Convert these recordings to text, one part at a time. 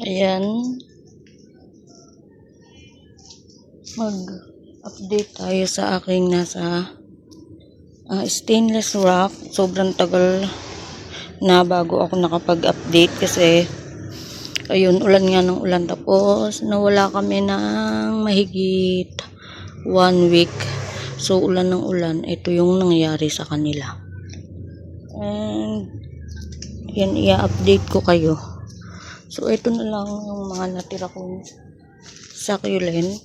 Ayan. Mag-update tayo sa aking nasa stainless rack. Sobrang tagal na bago ako nakapag-update kasi ayun, ulan nga ng ulan. Tapos nawala kami ng mahigit 1 week. So ulan ng ulan. Ito yung nangyari sa kanila. And yan, i-update ko kayo. So ito na lang yung mga natira kong succulent.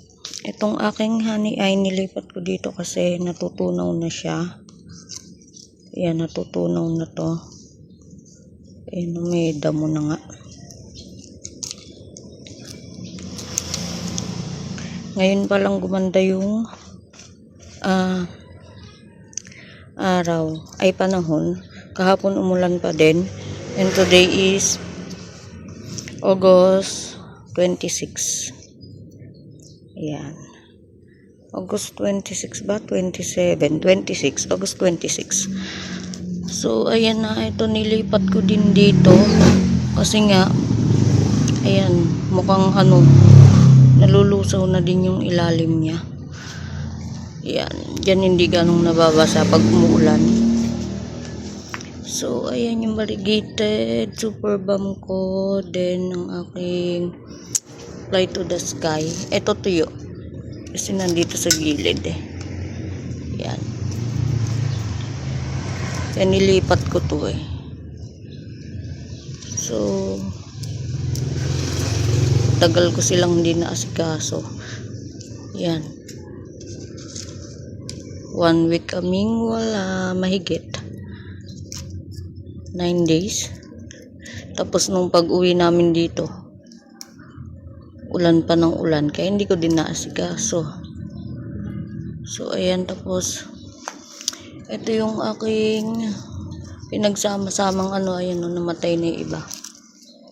Itong aking honey ay nilipat ko dito kasi natutunaw na siya. Ayan, natutunaw na to. Ayan, may damo na nga. Ngayon pa lang gumanda yung araw ay panahon. Kahapon umulan pa din. And today is August 26. Ayan. August 26 ba? 27. 26. August 26. So, ayan na. Ito nilipat ko din dito. Kasi nga, ayan, mukhang nalulusaw na din yung ilalim niya. Ayan. Diyan hindi ganong nababasa pag umuulan. So, ayan yung variegated super balm ko. Then, ang aking fly to the sky. Ito tuyo. Kasi nandito sa gilid eh. Ayan. Kaya nilipat ko to eh. So, tagal ko silang hindi naasikaso. Ayan. 1 week kaming wala, mahigit 9 days. Tapos nung pag-uwi namin dito, ulan pa ng ulan, kaya hindi ko din naasikaso. So ayan, tapos ito yung aking pinagsama-samang ayan, namatay na yung iba.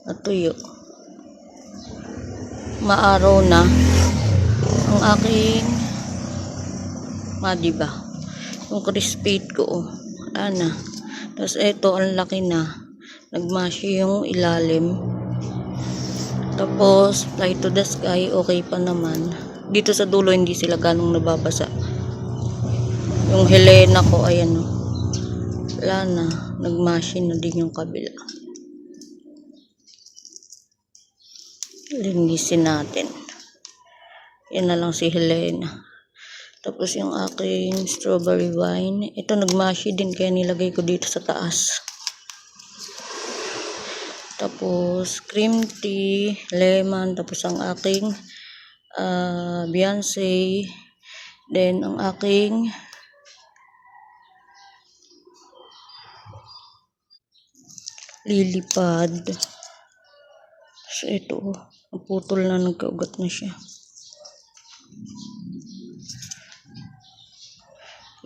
Natuyo. Maaraw na ang aking diba? Yung crispate ko, wala na. Tapos ito, ang laki na. Nagmashi yung ilalim. Tapos, fly to the sky, okay pa naman. Dito sa dulo, hindi sila ganong nababasa. Yung Helena ko, ayan o. Wala na. Nagmashi na din yung kabila. Linisin natin. Yan na lang si Helena. Tapos yung aking strawberry wine. Ito nagmashi din kaya nilagay ko dito sa taas. Tapos cream tea, lemon. Tapos ang aking Beyonce. Then ang aking lily pad. So ito, naputol na, nagkaugat na siya.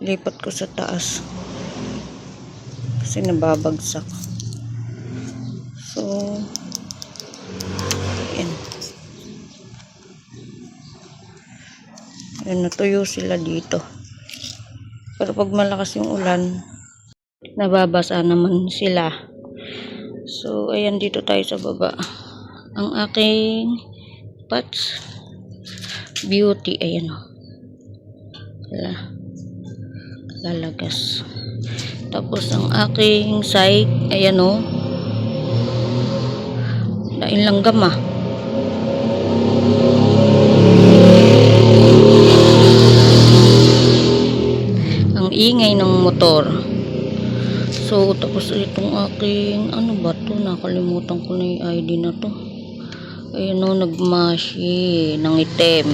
Lipat ko sa taas kasi nababagsak. So ayan, natuyo sila dito, pero pag malakas yung ulan nababasa naman sila. So ayan, dito tayo sa baba. Ang aking Patch Beauty, ayan o, lalagas. Tapos ang aking side, ayan o, lain langgam ang ingay ng motor. So tapos itong aking ba to, nakalimutan ko na yung ID na to. Ayan o, nagmashi ng itim.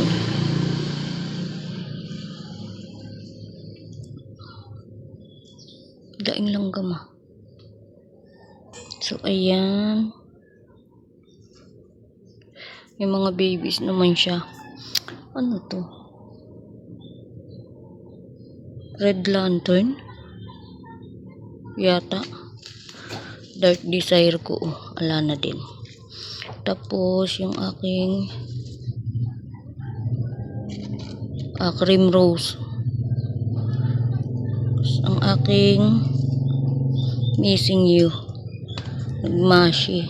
Daing langgam So ayan, may mga babies naman siya. Ano to? Red lantern yata. Dark desire ko, ala na din. Tapos yung aking cream rose. Ang aking missing you, nagmashi.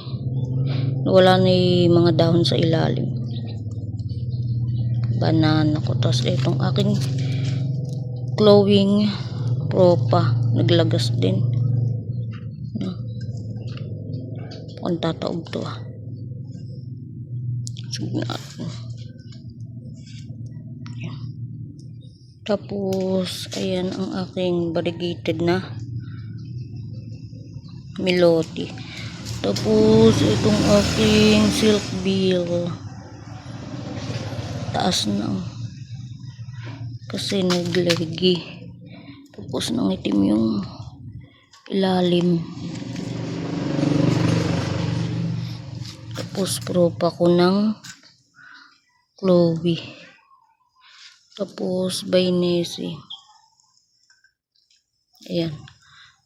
wala na yung mga dahon sa ilalim. Banana ko. Tapos itong aking glowing propa, naglagas din. Kung tataob to sige natin. Tapos ayan ang aking variegated na melody. Tapos itong aking silk bill, taas na kasi naglagi. Tapos nangitim yung ilalim. Tapos propa ko ng Chloe. Tapos by Nessie. Ayan.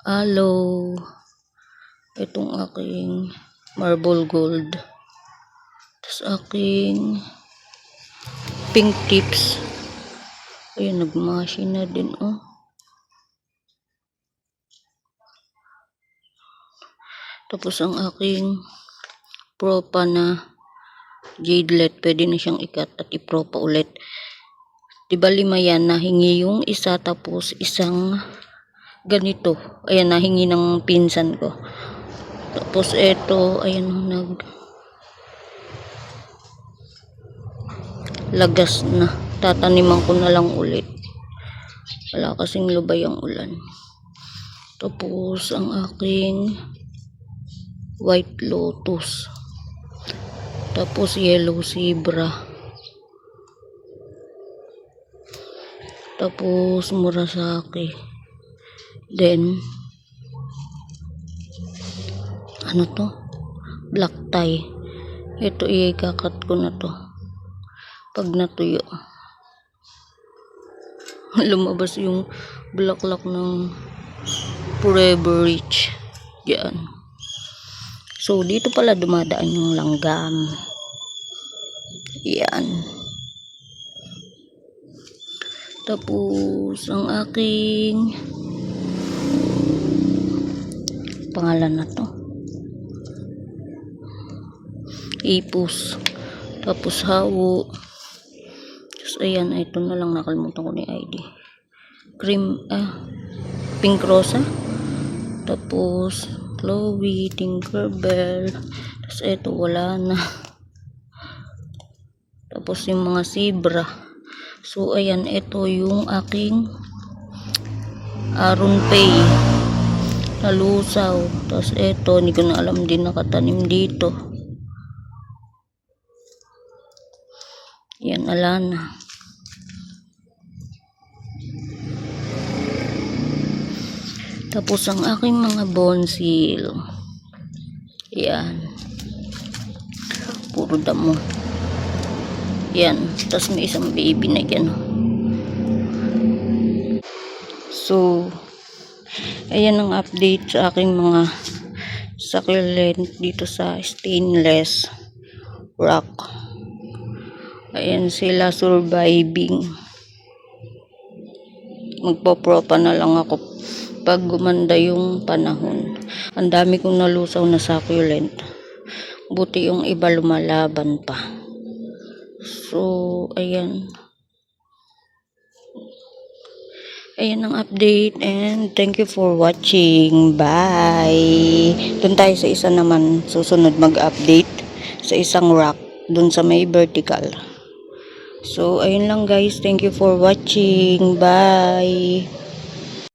Aloe. Itong aking marble gold. Tapos aking pink tips. Ayan, nagmashi na din Tapos ang aking propa na jadelet, pwede na siyang ikat at ipropa ulit. Diba 5 yan, nahingi yung isa, tapos isang ganito. Ayan, nahingi ng pinsan ko. Tapos eto, ayan, lagas na. Tataniman ko na lang ulit. Wala kasing lubay ang ulan. Tapos ang aking white lotus. Tapos yellow zebra. Tapos murasaki. Then ano to? Black tie. Ito ikakat ko na to. Pag natuyo. Lumabas yung bulaklak ng Forever Rich. Yan. So, dito pala dumadaan yung langgam. Yan. Tapos, ang aking pangalan na to. Ipus. Tapos, hawo. Tapos, ayan. Ito na lang. Nakalimutan ko ni ID. Pink rosa. Tapos, Chloe, Tinkerbell. Tapos eto wala na. Tapos yung mga zebra. So ayan, ito yung aking Aron Pay na lusaw. Tapos eto, hindi ko na alam din nakatanim dito. Yan, alana. Tapos ang aking mga bonsil. Yan. Puro damo. Yan. Tapos may isang baby na yan. So, ayan ang update sa aking mga succulent dito sa stainless rock. Ayan sila surviving. Magpopropa na lang ako pag gumanda yung panahon. Ang dami kong nalusaw na succulent. Buti yung iba lumalaban pa. So, ayan. Ayan ang update and thank you for watching. Bye! Doon tayo sa isa naman susunod mag-update sa isang rock doon sa may vertical. So, ayun lang guys. Thank you for watching. Bye!